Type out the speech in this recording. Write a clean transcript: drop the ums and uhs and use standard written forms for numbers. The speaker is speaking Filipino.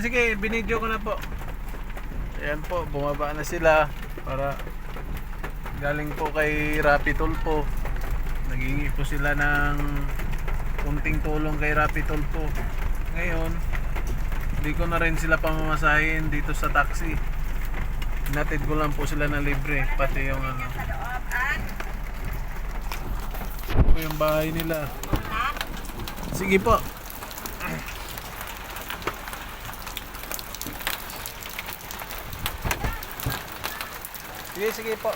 sige, binidyo ko na po. Ayan po, bumaba na sila para galing po kay Rapi Tulfo. Naghingi po sila ng kunting tulong kay Rapi Tulfo. Ngayon, hindi ko na rin sila pamamasahin dito sa taxi. Hinatid ko lang po sila na libre, pati yung ano. Ito po yung bahay nila. Sige po. Sige po.